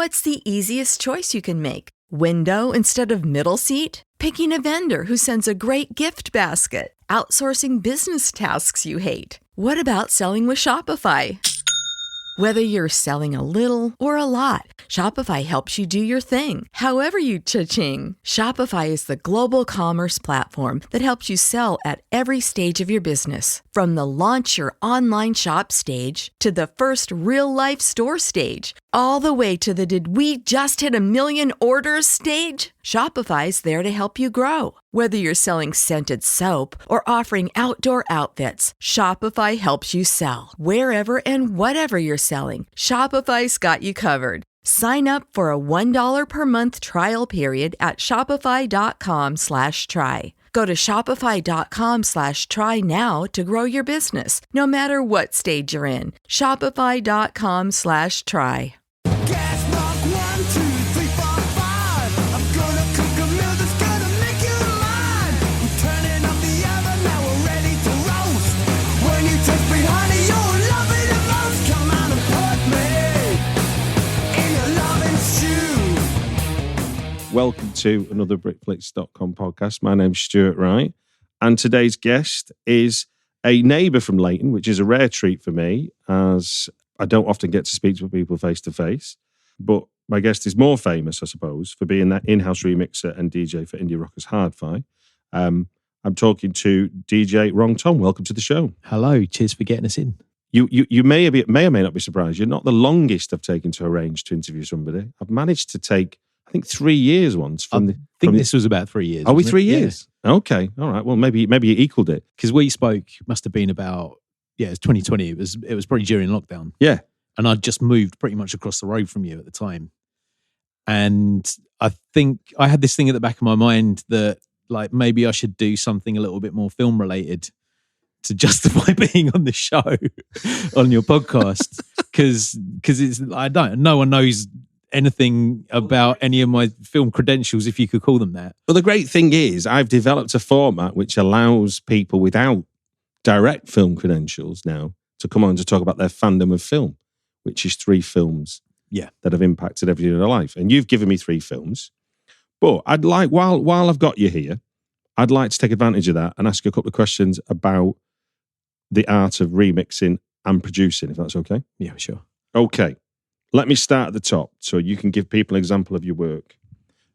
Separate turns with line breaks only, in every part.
What's the easiest choice you can make? Window instead of middle seat? Picking a vendor who sends a great gift basket? Outsourcing business tasks you hate? What about selling with Shopify? Whether you're selling a little or a lot, Shopify helps you do your thing, however you cha-ching. Shopify is the global commerce platform that helps you sell at every stage of your business. From the launch your online shop stage to the first real-life store stage, all the way to the did we just hit a million orders stage. Shopify's there to help you grow. Whether you're selling scented soap or offering outdoor outfits, Shopify helps you sell. Wherever and whatever you're selling, Shopify's got you covered. Sign up for a $1 per month trial period at shopify.com/try. Go to shopify.com/try now to grow your business, no matter what stage you're in. Shopify.com/try.
Gas mark 1, 2, 3, 4, 5. I'm gonna cook a meal that's gonna make you mine. I'm turning up the oven, now we're ready to roast. When you taste me, honey, you'll love it the most. Come on and put me in a loving stew.
Welcome to another BritFlix.com podcast. My name's Stuart Wright, and today's guest is a neighbour from Leighton, which is a rare treat for me, as I don't often get to speak to people face to face. But my guest is more famous, I suppose, for being that in-house remixer and DJ for indie rockers Hardfi. I'm talking to DJ Wrong Tom. Welcome to the show.
Hello, cheers for getting us in.
You may or may not be surprised. You're not the longest I've taken to arrange to interview somebody. I've managed to take, I think, 3 years once.
This was about 3 years.
Are we 3 years? Yeah. Okay, all right. Well, maybe you equaled it.
Because we spoke, must have been about, it was 2020. It was probably during lockdown.
Yeah.
And I'd just moved pretty much across the road from you at the time. And I think I had this thing at the back of my mind that like maybe I should do something a little bit more film related to justify being on the show on your podcast. Because no one knows anything about any of my film credentials, if you could call them that.
Well, the great thing is I've developed a format which allows people without direct film credentials now to come on to talk about their fandom of film, which is 3 films that have impacted everything in their life. And you've given me 3 films. But I'd like, while I've got you here, I'd like to take advantage of that and ask you a couple of questions about the art of remixing and producing, if that's okay.
Yeah, sure.
Okay. Let me start at the top so you can give people an example of your work.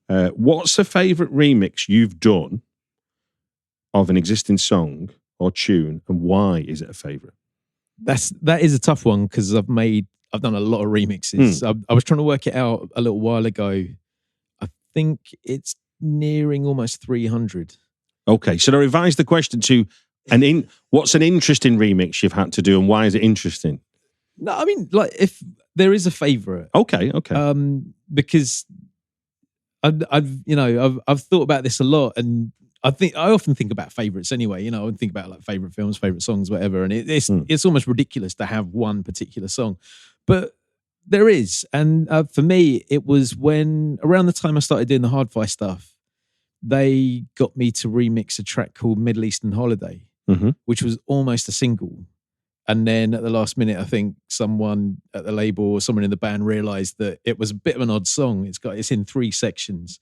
What's a favourite remix you've done of an existing song or tune, and why is it a favourite?
That is a tough one because I've done a lot of remixes. I was trying to work it out a little while ago. I think it's nearing almost 300.
Okay, should I revise the question to what's an interesting remix you've had to do, and why is it interesting?
No, I mean, like if there is a favourite.
Okay.
Because I've thought about this a lot, and I often think about favourites anyway. I would think about like favourite films, favourite songs, whatever, and it's almost ridiculous to have one particular song, but there is. And for me, it was when around the time I started doing the Hardfi stuff, they got me to remix a track called Middle Eastern Holiday, which was almost a single. And then at the last minute, I think someone at the label or someone in the band realised that it was a bit of an odd song. It's in 3 sections.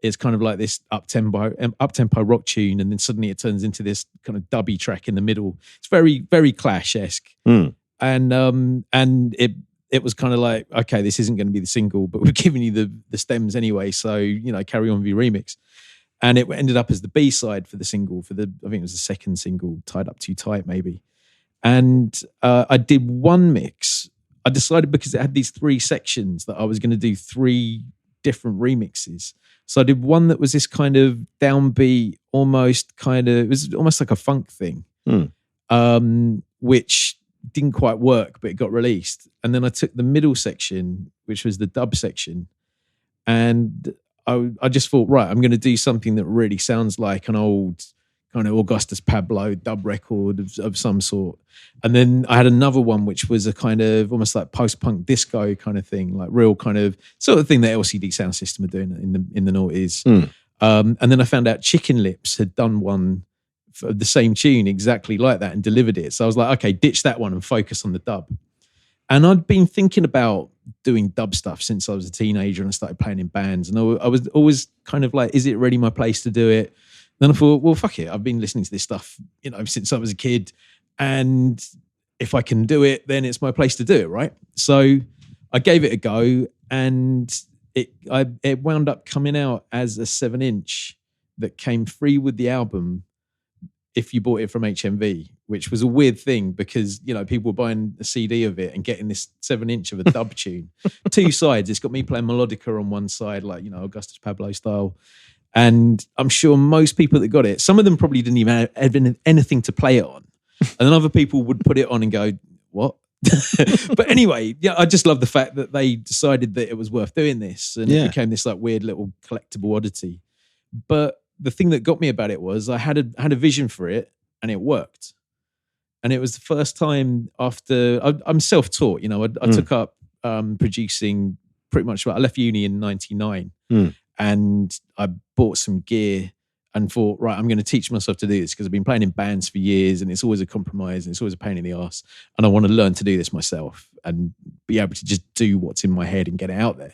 It's kind of like this up-tempo rock tune, and then suddenly it turns into this kind of dubby track in the middle. It's very, very Clash-esque. And it was kind of like, okay, this isn't going to be the single, but we're giving you the stems anyway, so carry on with your remix. And it ended up as the B-side for the single, I think it was the second single, Tied Up Too Tight maybe. And I did one mix. I decided because it had these 3 sections that I was going to do 3 different remixes. So I did one that was this kind of downbeat, it was almost like a funk thing, which didn't quite work, but it got released. And then I took the middle section, which was the dub section, and I just thought, right, I'm going to do something that really sounds like an old kind of Augustus Pablo dub record of some sort. And then I had another one which was a kind of almost like post-punk disco kind of thing, like real kind of sort of thing that LCD Sound System are doing in the noughties. And then I found out Chicken Lips had done one for the same tune exactly like that and delivered it. So I was like, okay, ditch that one and focus on the dub. And I'd been thinking about doing dub stuff since I was a teenager, and I started playing in bands. And I was always kind of like, is it really my place to do it? Then I thought, well, fuck it. I've been listening to this stuff, since I was a kid. And if I can do it, then it's my place to do it, right? So I gave it a go, and it wound up coming out as a 7-inch that came free with the album if you bought it from HMV, which was a weird thing because, people were buying a CD of it and getting this 7-inch of a dub tune. 2 sides. It's got me playing melodica on one side, like, Augustus Pablo style. And I'm sure most people that got it, some of them probably didn't even have anything to play it on. And then other people would put it on and go, what? But anyway, yeah, I just love the fact that they decided that it was worth doing this. And it became this like weird little collectible oddity. But the thing that got me about it was I had a vision for it, and it worked. And it was the first time after I'm self-taught, I took up producing pretty much. I left uni in 99, and I bought some gear and thought, right, I'm going to teach myself to do this because I've been playing in bands for years, and it's always a compromise and it's always a pain in the ass. And I want to learn to do this myself and be able to just do what's in my head and get it out there.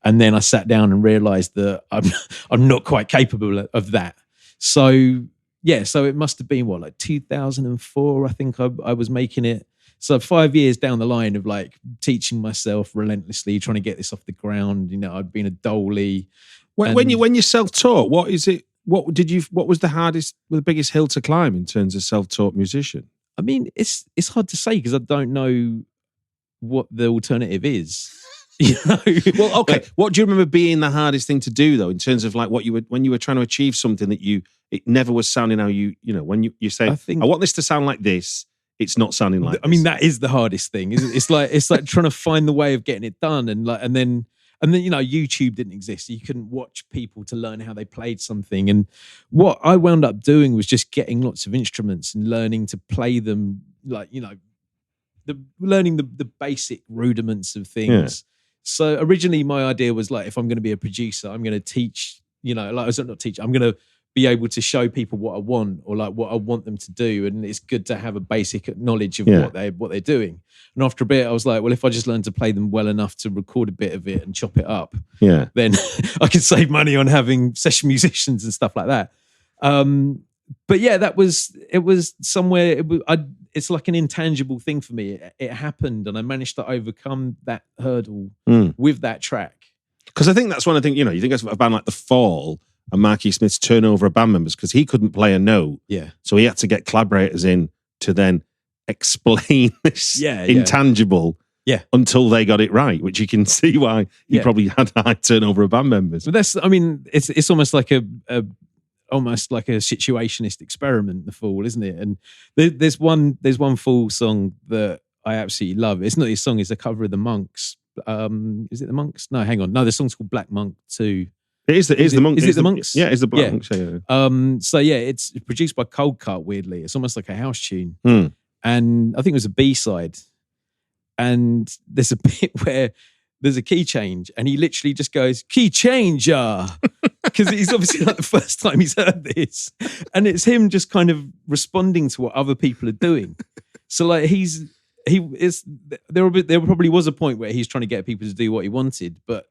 And then I sat down and realized that I'm not quite capable of that. So it must have been like 2004, I think I was making it. So 5 years down the line of like teaching myself relentlessly, trying to get this off the ground. I'd been a dolly.
When you're self-taught, what is it? What was the biggest hill to climb in terms of self-taught musician?
I mean, it's hard to say because I don't know what the alternative is.
Well, okay. What do you remember being the hardest thing to do though, in terms of like when you were trying to achieve something that it never was sounding how when you say, I want this to sound like this, it's not sounding like
I mean, that is the hardest thing. It's like trying to find the way of getting it done, and then YouTube didn't exist. You couldn't watch people to learn how they played something. And what I wound up doing was just getting lots of instruments and learning to play them, like, learning the basic rudiments of things. Yeah. So originally my idea was like, if I'm going to be a producer, I'm going to teach, I'm going to be able to show people what I want, or like what I want them to do. And it's good to have a basic knowledge of what they're doing. And after a bit, I was like, well, if I just learn to play them well enough to record a bit of it and chop it up, then I could save money on having session musicians and stuff like that. But yeah, it was somewhere, it's like an intangible thing for me. It happened, and I managed to overcome that hurdle with that track.
Because I think that's one of the things, you think of a band like The Fall and Marky Smith's turnover of band members, because he couldn't play a note. Yeah. So he had to get collaborators in to then explain this intangible until they got it right, which you can see why he probably had a high turnover of band members.
But it's almost like a situationist experiment, The Fall, isn't it? And there's one Fall song that I absolutely love. It's not his song, it's a cover of the Monks. Is it the Monks? No, hang on. No, the song's called Black Monk 2.
It is the Monks.
Is it the Monks?
Yeah, it's the Black Monks. Yeah.
So yeah, it's produced by Cold Cut, weirdly. It's almost like a house tune. And I think it was a B-side. And there's a bit where there's a key change, and he literally just goes, key changer. Because he's obviously like the first time he's heard this. And it's him just kind of responding to what other people are doing. So like there probably was a point where he's trying to get people to do what he wanted, but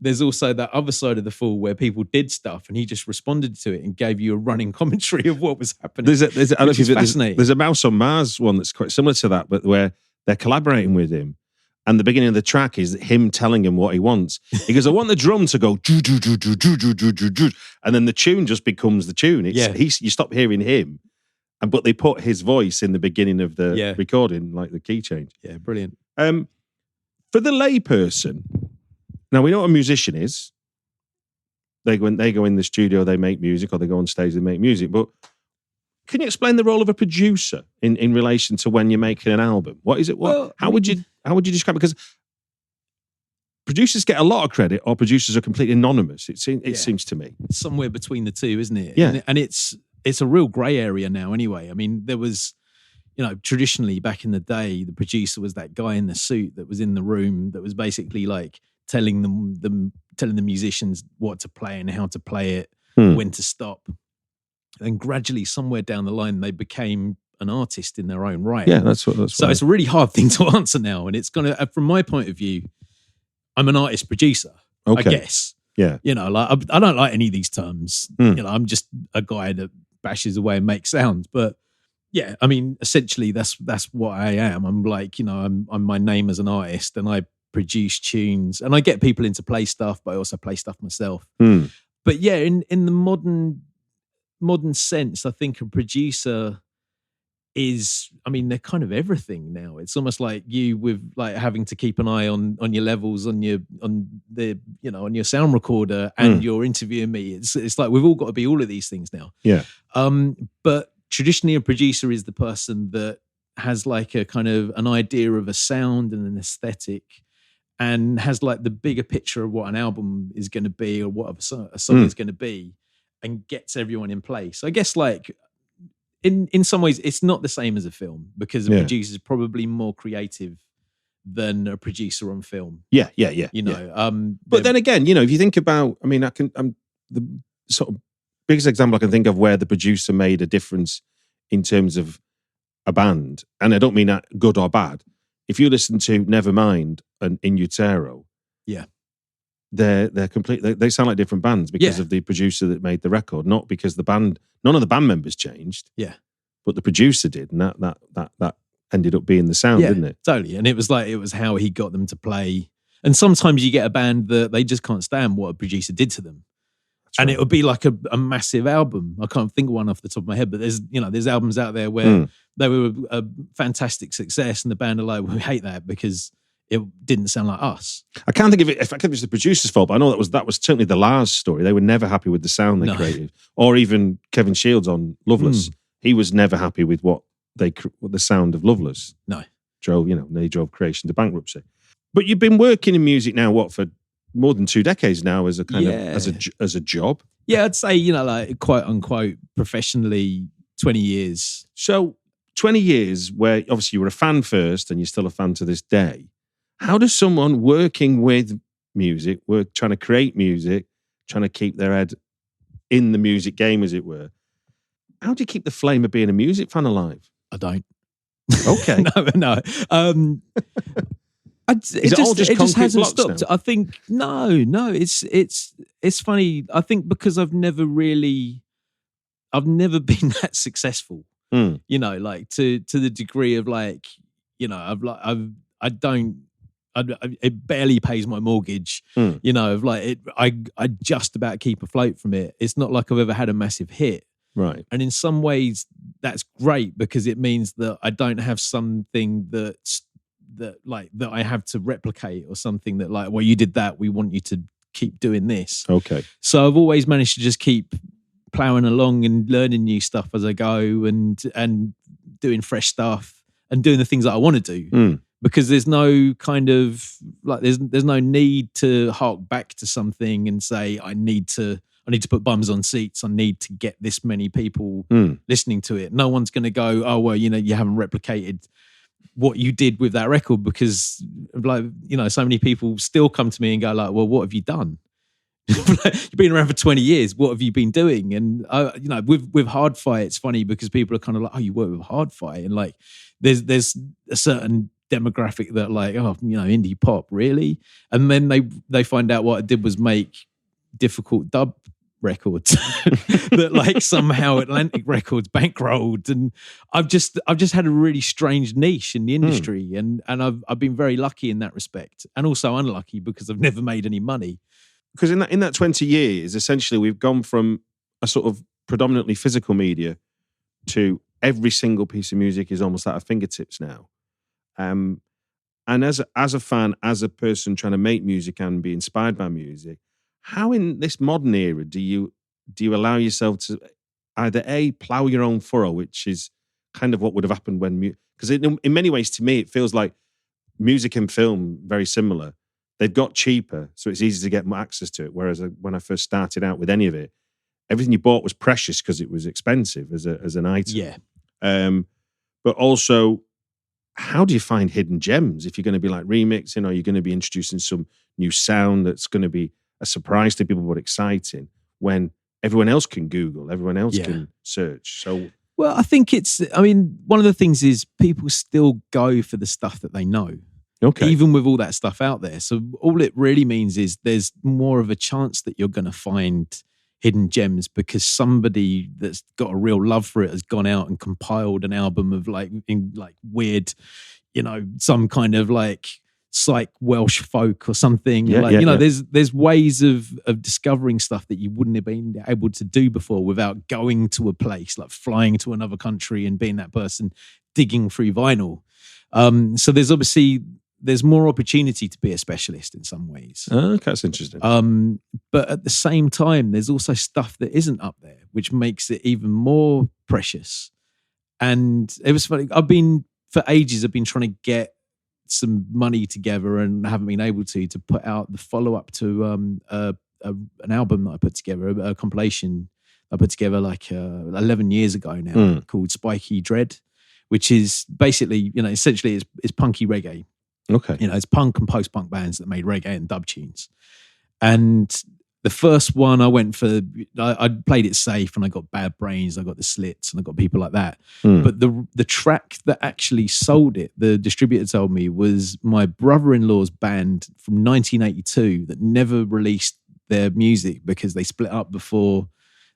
there's also that other side of The Fall where people did stuff and he just responded to it and gave you a running commentary of what was happening.
There's a Mouse on Mars one that's quite similar to that, but where they're collaborating with him. And the beginning of the track is him telling him what he wants. He goes, I want the drum to go, do, do, do, do, do, do, do, do, do. And then the tune just becomes the tune. You stop hearing him. But they put his voice in the beginning of the recording, like the key change.
Yeah, brilliant.
For the layperson, now we know what a musician is. They go in the studio, they make music, or they go on stage, they make music. But can you explain the role of a producer in relation to when you're making an album? What is it? How would you describe it? Because producers get a lot of credit, or producers are completely anonymous. It seems to me
it's somewhere between the two, isn't it?
Yeah,
and it's a real grey area now. Anyway, I mean, there was, traditionally back in the day, the producer was that guy in the suit that was in the room that was basically like telling the musicians what to play and how to play it, when to stop. And gradually, somewhere down the line, they became an artist in their own right.
Yeah, that's what.
So it's a really hard thing to answer now, and it's gonna, from my point of view, I'm an artist producer, I
Okay.
guess.
Yeah.
You know, like I don't like any of these terms. You know, I'm just a guy that bashes away and makes sounds. But yeah, I mean, essentially that's what I am. I'm like, you know, I'm my name as an artist, and I produce tunes, and I get people into play stuff, but I also play stuff myself. But yeah, in the modern sense, I think a producer is, I mean, they're kind of everything now. It's almost like you with like having to keep an eye on your levels, on your sound recorder, and you're interviewing me. It's like we've all got to be all of these things now.
Yeah.
But traditionally a producer is the person that has like a kind of an idea of a sound and an aesthetic, and has like the bigger picture of what an album is going to be or what a song is going to be, and gets everyone in place. I guess like in some ways it's not the same as a film, because a producer is probably more creative than a producer on film.
Yeah.
You know,
but then again, you know, if you think about, I mean, the sort of biggest example I can think of where the producer made a difference in terms of a band, and I don't mean that good or bad. If you listen to Nevermind and In Utero, they're completely, they sound like different bands because of the producer that made the record, not because none of the band members changed.
Yeah.
But the producer did, and that ended up being the sound, didn't it?
Totally. And it was how he got them to play. And sometimes you get a band that they just can't stand what a producer did to them. That's and right. It would be like a massive album. I can't think of one off the top of my head, but there's albums out there where they were a fantastic success, and the band are like, we hate that because it didn't sound like us.
I can't think of it. If I think it was the producer's fault, but I know that was certainly the Lars story. They were never happy with the sound they created, or even Kevin Shields on Loveless. He was never happy with what the sound of Loveless.
No,
they drove creation to bankruptcy. But you've been working in music now, for more than 2 decades now, as a kind of as a job.
Yeah, I'd say like quote unquote professionally 20 years.
So 20 years, where obviously you were a fan first, and you're still a fan to this day. How does someone working with music, trying to create music, trying to keep their head in the music game, as it were, how do you keep the flame of being a music fan alive?
I don't.
Okay.
No. It just hasn't stopped. Now? I think no. It's funny. I think because I've never been that successful. You know, like to the degree of like, you know, it barely pays my mortgage. You know, of like I just about keep afloat from it. It's not like I've ever had a massive hit.
Right.
And in some ways that's great, because it means that I don't have something that I have to replicate, or something that like, well, you did that, we want you to keep doing this.
Okay.
So I've always managed to just keep plowing along and learning new stuff as I go, and doing fresh stuff and doing the things that I want to do. Because there's no kind of like, there's no need to hark back to something and say, I need to put bums on seats. I need to get this many people listening to it. No one's going to go, oh, well, you know, you haven't replicated what you did with that record, because like, you know, so many people still come to me and go like, well, what have you done? You've been around for 20 years. What have you been doing? And you know, with Hardfire, it's funny because people are kind of like, oh, you work with Hardfire, and like, there's a certain demographic that like, oh, you know, indie pop, really? And then they find out what I did was make difficult dub records that like somehow Atlantic Records bankrolled, and I've just had a really strange niche in the industry, and I've been very lucky in that respect, and also unlucky because I've never made any money.
Because in that 20 years, essentially, we've gone from a sort of predominantly physical media to every single piece of music is almost at our fingertips now. And as a fan, as a person trying to make music and be inspired by music, how in this modern era do you allow yourself to either plow your own furrow, which is kind of what would have happened when because in many ways to me it feels like music and film very similar. They've got cheaper, so it's easy to get more access to it. Whereas when I first started out with any of it, everything you bought was precious because it was expensive as an item.
Yeah.
But also, how do you find hidden gems if you're going to be like remixing, or you're going to be introducing some new sound that's going to be a surprise to people but exciting, when everyone else can Google, everyone else can search? So,
well, I think one of the things is people still go for the stuff that they know.
Okay.
Even with all that stuff out there. So all it really means is there's more of a chance that you're going to find hidden gems because somebody that's got a real love for it has gone out and compiled an album of like weird, some kind of like psych Welsh folk or something. There's ways of discovering stuff that you wouldn't have been able to do before without going to a place, like flying to another country and being that person digging through vinyl. So there's more opportunity to be a specialist in some ways.
Okay, that's interesting.
But at the same time, there's also stuff that isn't up there, which makes it even more precious. And it was funny. For ages, I've been trying to get some money together and haven't been able to put out the follow-up to an album that I put together, a compilation I put together 11 years ago now called Spiky Dread, which is basically, essentially it's punky reggae.
Okay.
It's punk and post-punk bands that made reggae and dub tunes. And the first one I went for, I played it safe and I got Bad Brains, I got the Slits and I got people like that. But the track that actually sold it, the distributor told me, was my brother-in-law's band from 1982 that never released their music because they split up before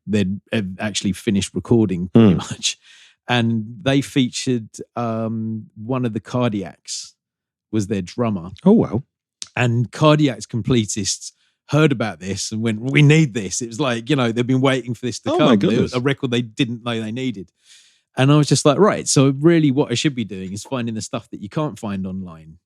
they'd actually finished recording pretty much. And they featured one of the Cardiacs was their drummer.
Oh, wow.
And Cardiac's completists heard about this and went, we need this. It was like, they've been waiting for this to come.
My goodness.
A record they didn't know they needed. And I was just like, right. So really what I should be doing is finding the stuff that you can't find online.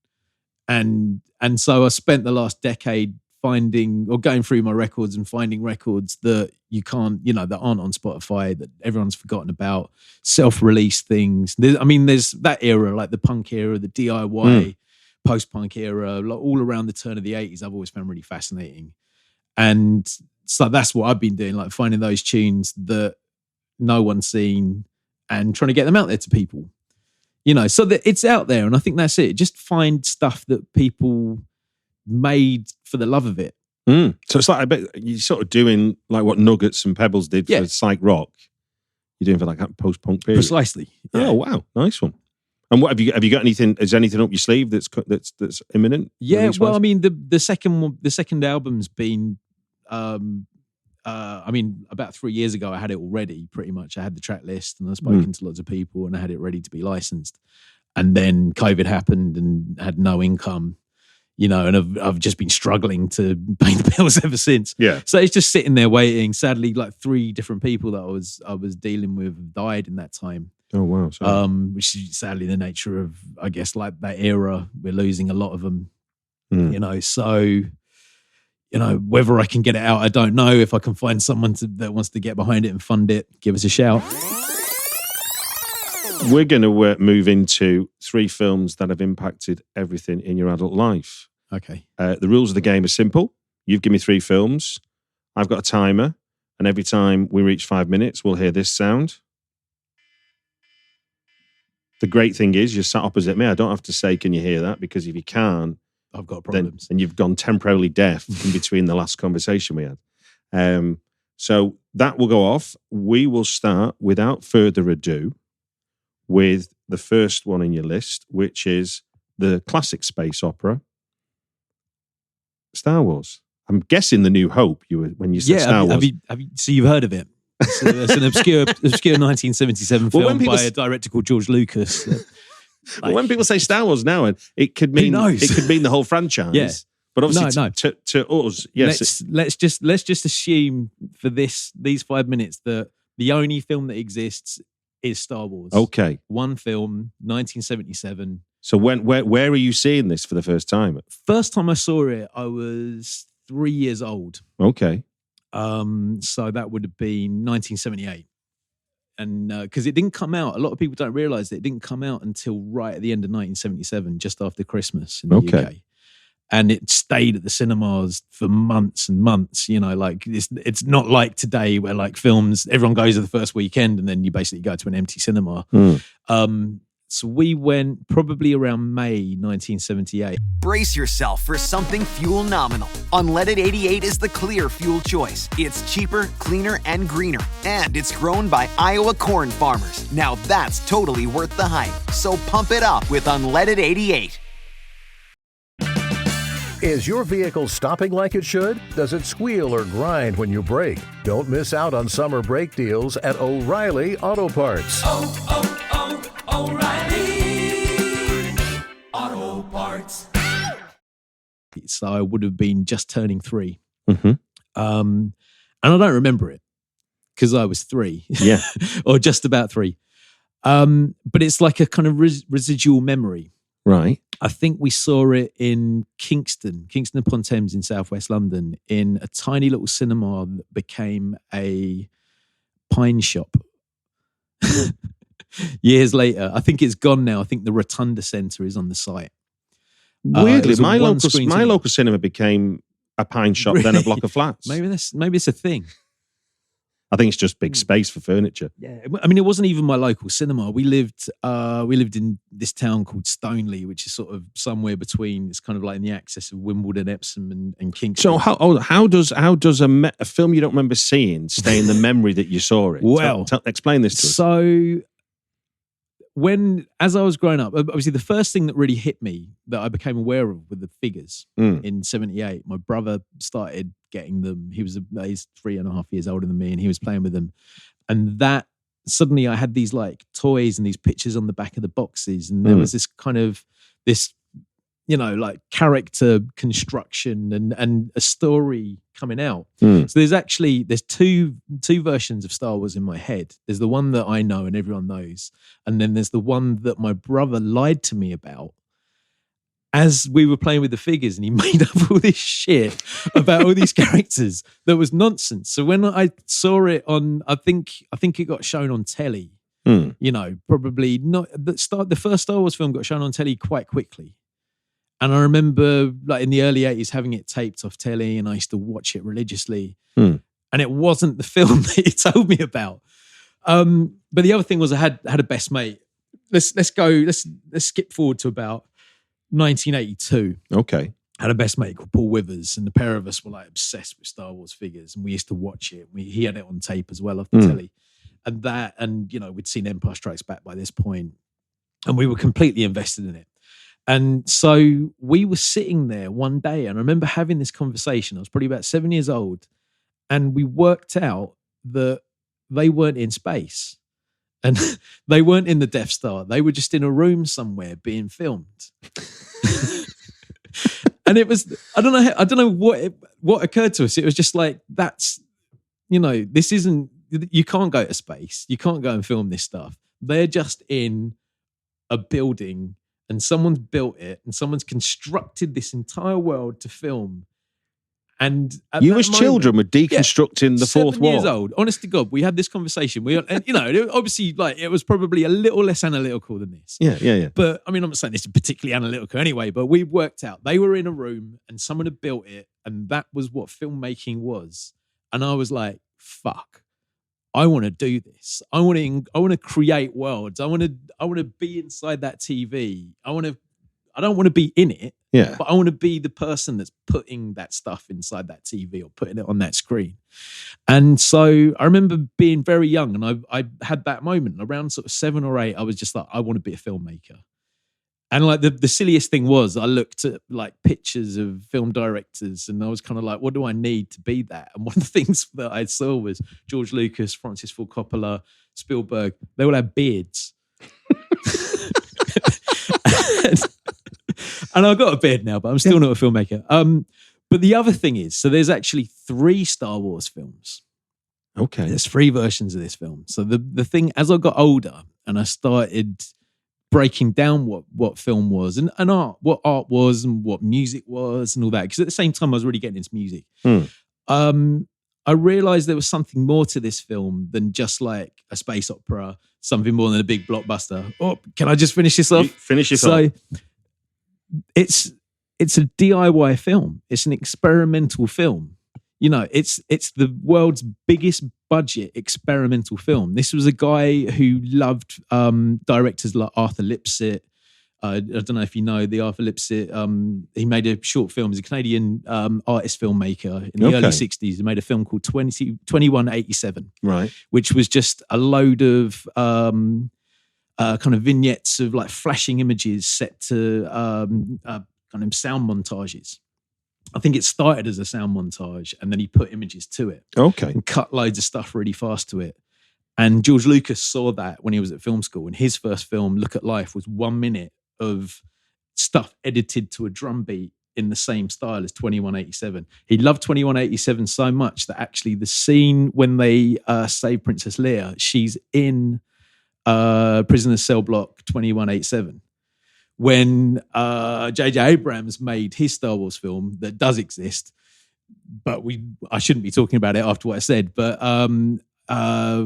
And so I spent the last decade going through my records and finding records that you can't, that aren't on Spotify, that everyone's forgotten about, self-released things. There's that era, like the punk era, the DIY, post-punk era, like all around the turn of the 80s, I've always found really fascinating. And so that's what I've been doing, like finding those tunes that no one's seen and trying to get them out there to people, so that it's out there. And I think that's it. Just find stuff that people made for the love of it.
So it's like, I bet you're sort of doing like what Nuggets and Pebbles did for psych rock. You're doing for like that post-punk period.
Precisely. Yeah.
Oh, wow. Nice one. And what have you got anything? Is anything up your sleeve that's imminent?
Yeah, well, the second album's been, about 3 years ago I had it already. Pretty much, I had the track list and I've spoken to lots of people and I had it ready to be licensed. And then COVID happened and had no income, and I've just been struggling to pay the bills ever since.
Yeah.
So it's just sitting there waiting. Sadly, like 3 different people that I was dealing with died in that time.
Oh, wow. Sorry.
Which is sadly the nature of, I guess, like that era. We're losing a lot of them, so, whether I can get it out, I don't know. If I can find someone that wants to get behind it and fund it, give us a shout.
We're going to move into 3 films that have impacted everything in your adult life.
Okay.
The rules of the game are simple. You've given me 3 films. I've got a timer. And every time we reach 5 minutes, we'll hear this sound. The great thing is you're sat opposite me. I don't have to say, can you hear that? Because if you can't,
I've got problems.
Then you've gone temporarily deaf in between the last conversation we had. So that will go off. We will start without further ado with the first one in your list, which is the classic space opera, Star Wars. I'm guessing The New Hope. When you said Star Wars.
So you've heard of it? It's an obscure 1977 film by a director called George Lucas.
Well, when people say Star Wars now, it could mean the whole franchise.
Yeah.
But obviously, to us, yes.
Let's just assume for these 5 minutes that the only film that exists is Star Wars.
Okay,
one film, 1977.
So where are you seeing this for the first time?
First time I saw it, I was 3 years old.
Okay.
So that would have been 1978. And because it didn't come out, a lot of people don't realise that it didn't come out until right at the end of 1977, just after Christmas in the UK. And it stayed at the cinemas for months and months. Like it's not like today where like films, everyone goes to the first weekend and then you basically go to an empty cinema. So we went probably around May 1978.
Brace yourself for something fuel nominal. Unleaded 88 is the clear fuel choice. It's cheaper, cleaner, and greener. And it's grown by Iowa corn farmers. Now that's totally worth the hype. So pump it up with Unleaded 88.
Is your vehicle stopping like it should? Does it squeal or grind when you brake? Don't miss out on summer brake deals at O'Reilly Auto Parts.
O'Reilly Auto Parts.
So I would have been just turning 3.
Mm-hmm.
And I don't remember it because I was 3.
Yeah.
Or just about 3. But it's like a kind of residual memory.
Right.
I think we saw it in Kingston upon Thames in southwest London, in a tiny little cinema that became a pine shop. Years later, I think it's gone now. I think the Rotunda Centre is on the site.
Weirdly, my local cinema became a pine shop, then a block of flats.
Maybe it's a thing.
I think it's just big space for furniture.
Yeah, I mean, it wasn't even my local cinema. We lived in this town called Stoneleigh, which is sort of somewhere between. It's kind of like in the axis of Wimbledon, Epsom, and Kingston.
So how does a film you don't remember seeing stay in the memory that you saw it?
Well,
explain this to us.
So, as I was growing up, obviously the first thing that really hit me that I became aware of were the figures in '78. My brother started getting them. He's 3.5 years older than me, and he was playing with them. And that suddenly I had these like toys and these pictures on the back of the boxes, and there was this kind of like character construction and a story coming out. So there's two versions of Star Wars in my head. There's the one that I know and everyone knows, and then there's the one that my brother lied to me about as we were playing with the figures, and he made up all this shit about all these characters that was nonsense. So when I saw it on, I think it got shown on telly. Probably not. The first Star Wars film got shown on telly quite quickly. And I remember, like in the early 80s, having it taped off telly, and I used to watch it religiously. And it wasn't the film that it told me about. But the other thing was I had a best mate. Let's skip forward to about 1982.
Okay.
I had a best mate called Paul Withers, and the pair of us were like obsessed with Star Wars figures, and we used to watch it. He had it on tape as well off the telly, and we'd seen Empire Strikes Back by this point, and we were completely invested in it. And so we were sitting there one day, and I remember having this conversation. I was probably about 7 years old, and we worked out that they weren't in space, and they weren't in the Death Star. They were just in a room somewhere being filmed. And it was, I don't know what occurred to us. It was just like, this isn't, you can't go to space. You can't go and film this stuff. They're just in a building, and someone's built it, and someone's constructed this entire world to film. And
you as children were deconstructing the fourth wall.
7 years old, honest to God, we had this conversation. Obviously, like it was probably a little less analytical than this.
Yeah.
But I mean, I'm not saying this is particularly analytical anyway. But we worked out they were in a room, and someone had built it, and that was what filmmaking was. And I was like, "Fuck, I want to do this. I want to create worlds. I want to be inside that TV. I don't want to be in it.
Yeah.
But I want to be the person that's putting that stuff inside that TV or putting it on that screen." And so I remember being very young, and I had that moment around sort of 7 or 8. I was just like, I want to be a filmmaker. And like the silliest thing was, I looked at like pictures of film directors, and I was kind of like, what do I need to be that? And one of the things that I saw was George Lucas, Francis Ford Coppola, Spielberg. They all had beards. And I've got a beard now, but I'm still not a filmmaker. But the other thing is, so there's actually 3 Star Wars films.
Okay.
There's 3 versions of this film. So the thing, as I got older and I started breaking down what film was and art, what art was and what music was and all that, because at the same time I was really getting into music. I realized there was something more to this film than just like a space opera, something more than a big blockbuster. Oh, can I just finish this off?
Finish it off.
So it's a DIY film. It's an experimental film. It's the world's biggest budget experimental film. This was a guy who loved directors like Arthur Lipsett. I don't know if you know the Arthur Lipsett. He made a short film. He's a Canadian artist filmmaker in the early 60s. He made a film called 2187, right, which was just a load of kind of vignettes of like flashing images set to kind of sound montages. I think it started as a sound montage and then he put images to it.
Okay.
And cut loads of stuff really fast to it. And George Lucas saw that when he was at film school, and his first film, Look at Life, was 1 minute of stuff edited to a drum beat in the same style as 2187. He loved 2187 so much that actually the scene when they save Princess Leia, she's in Prisoner's Cell Block 2187. When J.J. Abrams made his Star Wars film that does exist, but I shouldn't be talking about it after what I said, but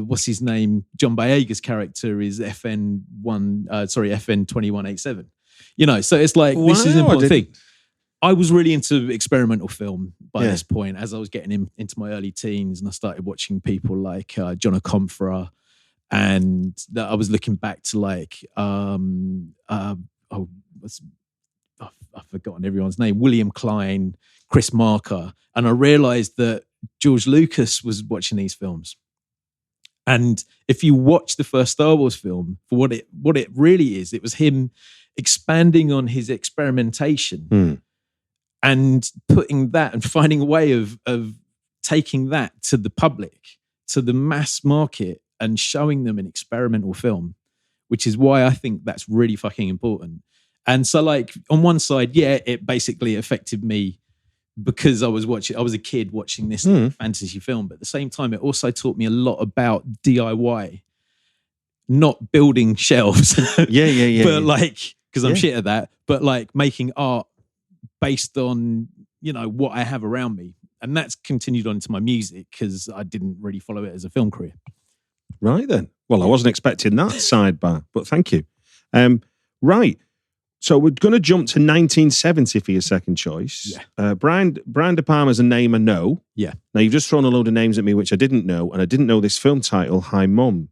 what's his name? John Boyega's character is FN 2187. You know, so it's like, this is an important thing. I was really into experimental film by this point as I was getting into my early teens, and I started watching people like John O'Confra, and I was looking back to like I've forgotten everyone's name, William Klein, Chris Marker, and I realized that George Lucas was watching these films. And if you watch the first Star Wars film for what it really is, it was him expanding on his experimentation and putting that and finding a way of taking that to the public, to the mass market, and showing them an experimental film, which is why I think that's really fucking important. And so, like, on one side, it basically affected me because I was a kid watching this fantasy film, but at the same time, it also taught me a lot about DIY, not building shelves. But like, because I'm shit at that, but like making art based on, you know, what I have around me. And that's continued on to my music because I didn't really follow it as a film career.
Right then. Well, I wasn't expecting that sidebar, but thank you. Right. So we're going to jump to 1970 for your second choice. Yeah. Brian De Palma's a name I know.
Yeah.
Now, you've just thrown a load of names at me, which I didn't know, and I didn't know this film title, Hi Mum,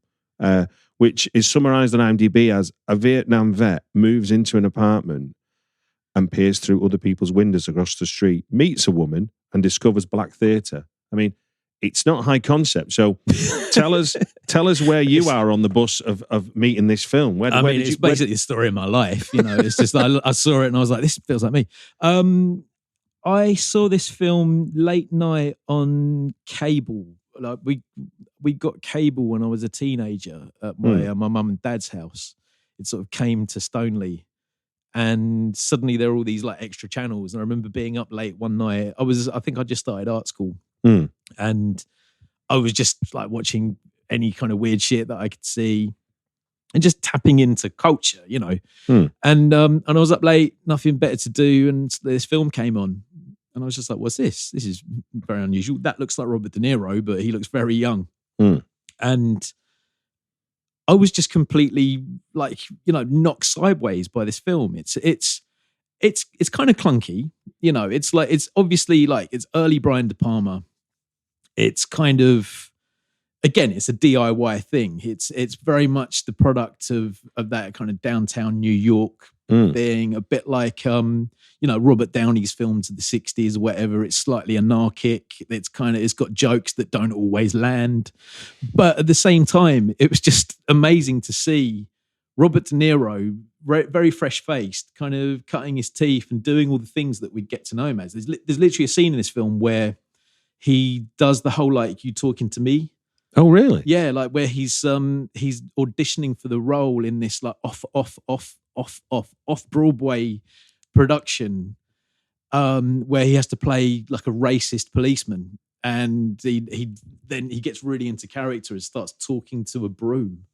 which is summarized on IMDb as a Vietnam vet moves into an apartment and peers through other people's windows across the street, meets a woman, and discovers black theatre. I mean, it's not high concept. So tell us where you are on the bus of meeting this film.
It's basically the story of my life. You know, it's just I saw it and I was like, this feels like me. I saw this film late night on cable. Like we got cable when I was a teenager at my mum and dad's house. It sort of came to Stoneleigh. And suddenly there were all these like extra channels. And I remember being up late one night. I think I just started art school. And I was just like watching any kind of weird shit that I could see and just tapping into culture, you know. And I was up late, nothing better to do. And this film came on. And I was just like, what's this? This is very unusual. That looks like Robert De Niro, but he looks very young. And I was just completely like, you know, knocked sideways by this film. It's kind of clunky, you know. It's like, it's obviously like, it's early Brian De Palma. It's kind of, again, it's a DIY thing. It's very much the product of that kind of downtown New York thing, a bit like you know, Robert Downey's films of the 60s or whatever. It's slightly anarchic. It's got jokes that don't always land. But at the same time, it was just amazing to see Robert De Niro, very fresh-faced, kind of cutting his teeth and doing all the things that we'd get to know him as. There's literally a scene in this film where he does the whole, like, you talking to me.
Oh, really?
Yeah, like where he's auditioning for the role in this like off Broadway production, where he has to play like a racist policeman, and he gets really into character and starts talking to a broom.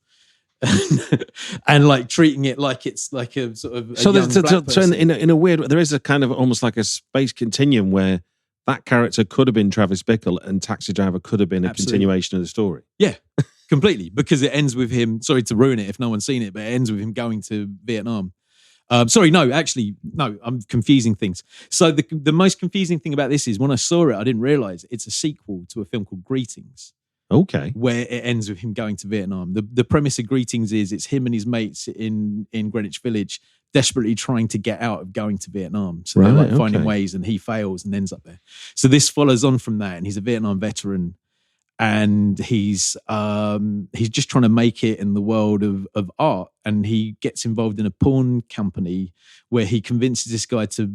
And like treating it like it's like a sort of
so in a weird, there is a kind of almost like a space continuum where that character could have been Travis Bickle and Taxi Driver could have been a continuation of the story.
Yeah, completely. Because it ends with him, sorry to ruin it if no one's seen it, but it ends with him going to Vietnam. No, I'm confusing things. So the most confusing thing about this is when I saw it, I didn't realize it's a sequel to a film called Greetings.
Okay.
Where it ends with him going to Vietnam. The premise of Greetings is it's him and his mates in Greenwich Village desperately trying to get out of going to Vietnam. So they're like finding ways, and he fails and ends up there. So this follows on from that, and he's a Vietnam veteran. and he's just trying to make it in the world of art, and he gets involved in a porn company where he convinces this guy to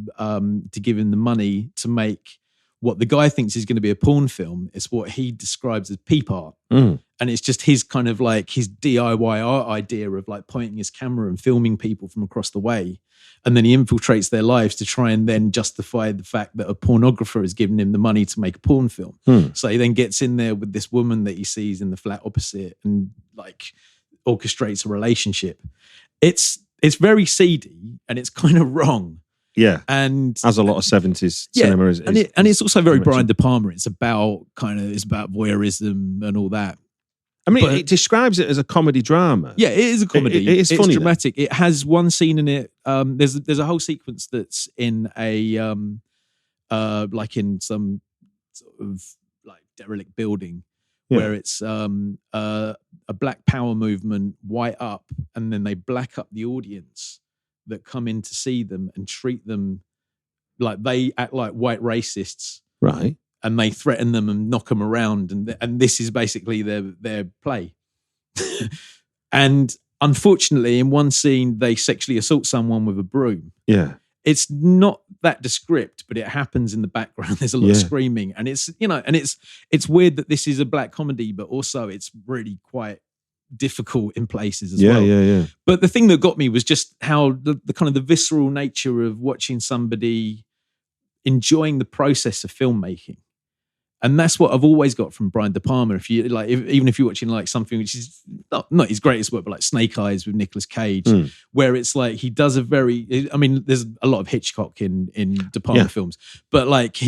give him the money to make what the guy thinks is going to be a porn film. It's what he describes as peep art. And it's just his kind of like his DIY art idea of like pointing his camera and filming people from across the way. And then he infiltrates their lives to try and then justify the fact that a pornographer has given him the money to make a porn film. So he then gets in there with this woman that he sees in the flat opposite and like orchestrates a relationship. It's very seedy and it's kind of wrong.
Yeah,
and
as a lot of 70s cinema is.
And it's also very Brian De Palma. It's about voyeurism and all that.
I mean, it describes it as a comedy drama.
Yeah, it is a comedy.
It is funny.
It's dramatic. It has one scene in it. There's a whole sequence that's in a like in some sort of like derelict building where it's a Black Power movement, white up, and then they black up the audience that come in to see them and treat them like they act like white racists,
right?
And they threaten them and knock them around, and this is basically their play. And unfortunately, in one scene, they sexually assault someone with a broom.
Yeah,
it's not that descript, but it happens in the background. There's a lot of screaming, and it's it's weird that this is a black comedy, but also it's really quite difficult in places as well.
Yeah.
But the thing that got me was just how the kind of the visceral nature of watching somebody enjoying the process of filmmaking. And that's what I've always got from Brian De Palma. If you like, even if you're watching like something which is not his greatest work, but like Snake Eyes with Nicolas Cage, where it's like he does a very, I mean, there's a lot of Hitchcock in De Palma films, but like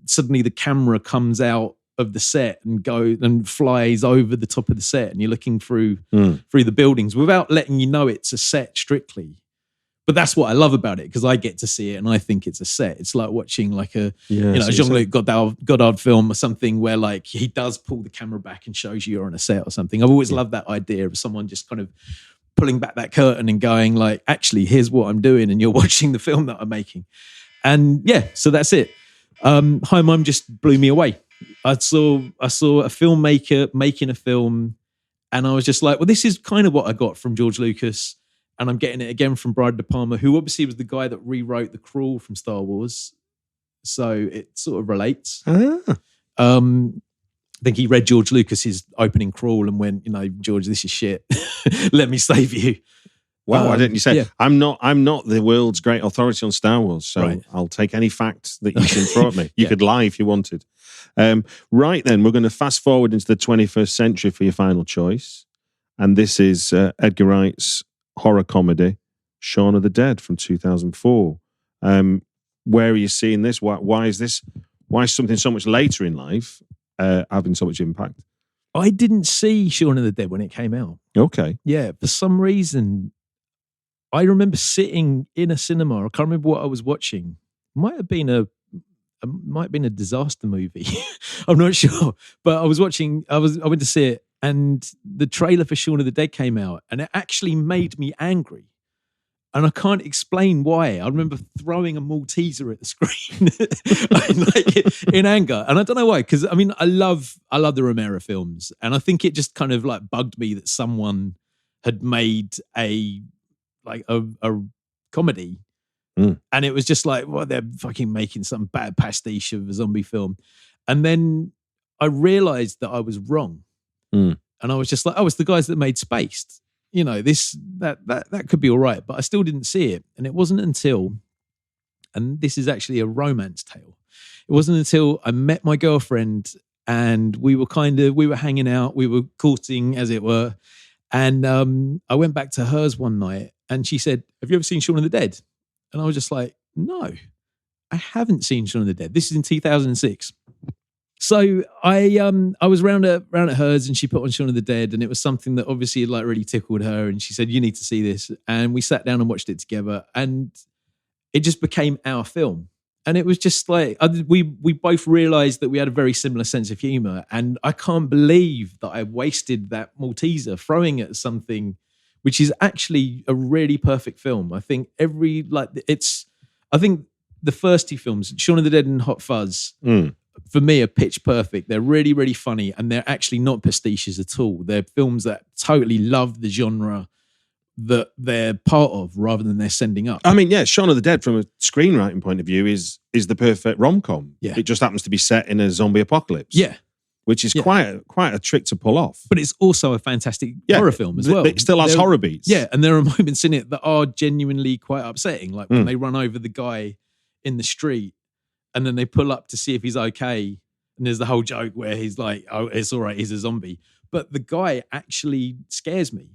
suddenly the camera comes out of the set and flies over the top of the set, and you're looking through the buildings without letting you know it's a set strictly. But that's what I love about it, because I get to see it and I think it's a set. It's like watching like a Jean-Luc Godard film or something where like he does pull the camera back and shows you you're on a set or something. I've always loved that idea of someone just kind of pulling back that curtain and going like, actually, here's what I'm doing, and you're watching the film that I'm making. And yeah, so that's it. Hi Mum just blew me away. I saw a filmmaker making a film, and I was just like, well, this is kind of what I got from George Lucas, and I'm getting it again from Brian De Palma, who obviously was the guy that rewrote the crawl from Star Wars, so it sort of relates. I think he read George Lucas's opening crawl and went, George, this is shit. Let me save you.
Wow, why didn't you say, I'm not the world's great authority on Star Wars, so I'll take any fact that you can throw at me. You could lie if you wanted. Right then, we're going to fast forward into the 21st century for your final choice. And this is Edgar Wright's horror comedy, Shaun of the Dead from 2004. Where are you seeing this? Why is something so much later in life having so much impact?
I didn't see Shaun of the Dead when it came out.
Okay.
Yeah, for some reason, I remember sitting in a cinema. I can't remember what I was watching. Might have been a disaster movie. I'm not sure. But I went to see it, and the trailer for Shaun of the Dead came out, and it actually made me angry. And I can't explain why. I remember throwing a Malteser at the screen in anger. And I don't know why, because I mean, I love the Romero films. And I think it just kind of like bugged me that someone had made a comedy. And it was just like, well, they're fucking making some bad pastiche of a zombie film. And then I realized that I was wrong. And I was just like, oh, it's the guys that made Spaced. That could be all right, but I still didn't see it. And it wasn't until, and this is actually a romance tale, it wasn't until I met my girlfriend and we were hanging out, we were courting as it were. And I went back to hers one night and she said, have you ever seen Shaun of the Dead? And I was just like, no, I haven't seen Shaun of the Dead. This is in 2006. So I was round at hers and she put on Shaun of the Dead, and it was something that obviously like really tickled her, and she said, you need to see this. And we sat down and watched it together, and it just became our film. And it was just like, we both realized that we had a very similar sense of humor, and I can't believe that I wasted that Malteser throwing it at something which is actually a really perfect film. I think I think the first two films, Shaun of the Dead and Hot Fuzz, for me, are pitch perfect. They're really, really funny, and they're actually not pastiches at all. They're films that totally love the genre that they're part of, rather than they're sending up.
I mean, yeah, Shaun of the Dead, from a screenwriting point of view, is the perfect rom-com.
Yeah.
It just happens to be set in a zombie apocalypse.
Yeah.
Which is quite a trick to pull off.
But it's also a fantastic horror film as well.
It still has horror beats.
Yeah, and there are moments in it that are genuinely quite upsetting. Like when they run over the guy in the street and then they pull up to see if he's okay. And there's the whole joke where he's like, oh, it's all right, he's a zombie. But the guy actually scares me.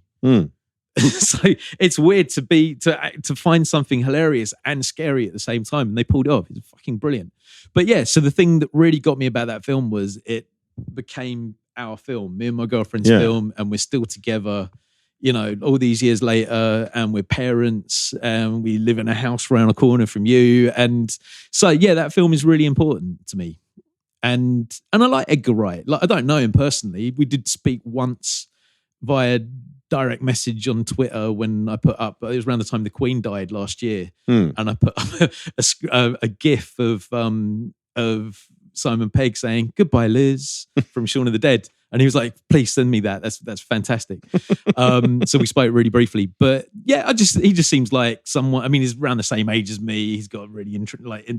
So it's weird to find something hilarious and scary at the same time. And they pulled it off. It's fucking brilliant. But yeah, so the thing that really got me about that film was it became our film, me and my girlfriend's film, and we're still together, you know, all these years later, and we're parents, and we live in a house around a corner from you. And so, yeah, that film is really important to me. And I like Edgar Wright. Like, I don't know him personally. We did speak once via direct message on Twitter when I put up, it was around the time the Queen died last year, and I put up a GIF of Simon Pegg saying "Goodbye, Liz" from Shaun of the Dead, and he was like, "Please send me that. That's fantastic." So we spoke really briefly, but yeah, he just seems like someone. I mean, he's around the same age as me. He's got really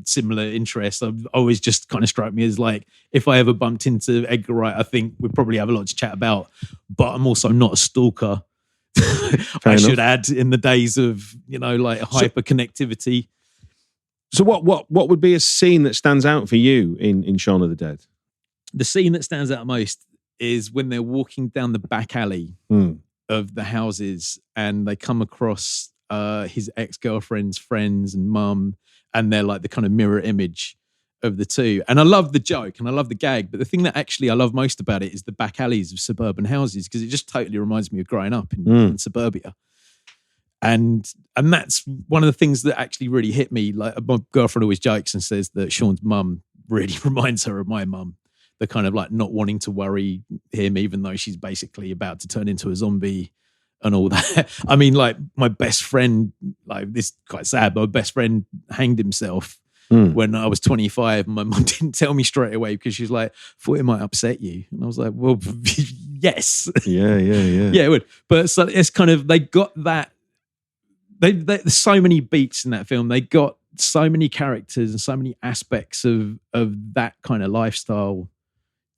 similar interests. I've always just kind of struck me as like, if I ever bumped into Edgar Wright, I think we'd probably have a lot to chat about. But I'm also not a stalker. I should add, in the days of, you know, like hyper connectivity.
So what would be a scene that stands out for you in Shaun of the Dead?
The scene that stands out most is when they're walking down the back alley of the houses and they come across his ex-girlfriend's friends and mum, and they're like the kind of mirror image of the two. And I love the joke and I love the gag, but the thing that actually I love most about it is the back alleys of suburban houses, because it just totally reminds me of growing up in suburbia. And that's one of the things that actually really hit me. Like, my girlfriend always jokes and says that Sean's mum really reminds her of my mum. The kind of like not wanting to worry him, even though she's basically about to turn into a zombie and all that. I mean, like, my best friend, like, this is quite sad, but my best friend hanged himself when I was 25. And my mum didn't tell me straight away because she was like, thought it might upset you. And I was like, well, yes. Yeah, it would. But so it's kind of, they got that. There's so many beats in that film. They got so many characters and so many aspects of that kind of lifestyle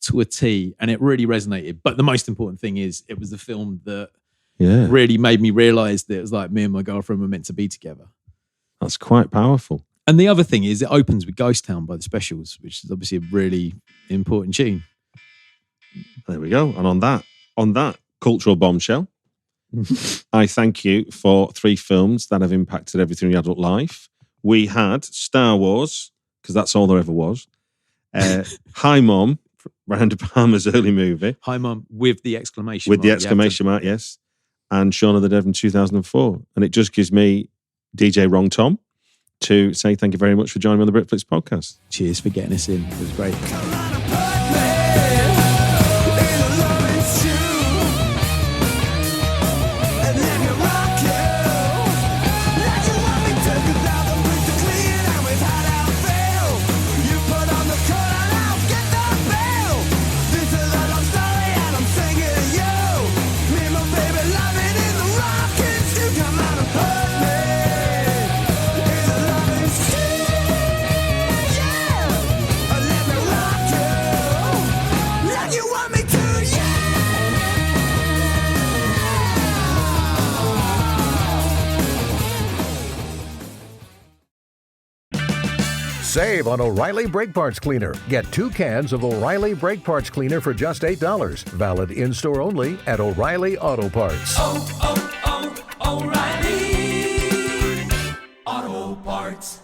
to a T, and it really resonated. But the most important thing is it was the film that really made me realize that it was like me and my girlfriend were meant to be together.
That's quite powerful.
And the other thing is it opens with Ghost Town by the Specials, which is obviously a really important tune.
There we go. And on that cultural bombshell, I thank you for 3 films that have impacted everything in your adult life. We had Star Wars, because that's all there ever was. Hi Mom, Miranda Palmer's early movie.
Hi Mom, with the exclamation
mark. With the
exclamation
mark, yes. And Shaun of the Dead in 2004. And it just gives me, DJ Wrong Tom, to say thank you very much for joining me on the Britflix podcast.
Cheers for getting us in. It was great.
Save on O'Reilly Brake Parts Cleaner. Get 2 cans of O'Reilly Brake Parts Cleaner for just $8. Valid in-store only at O'Reilly Auto Parts.
O'Reilly Auto Parts.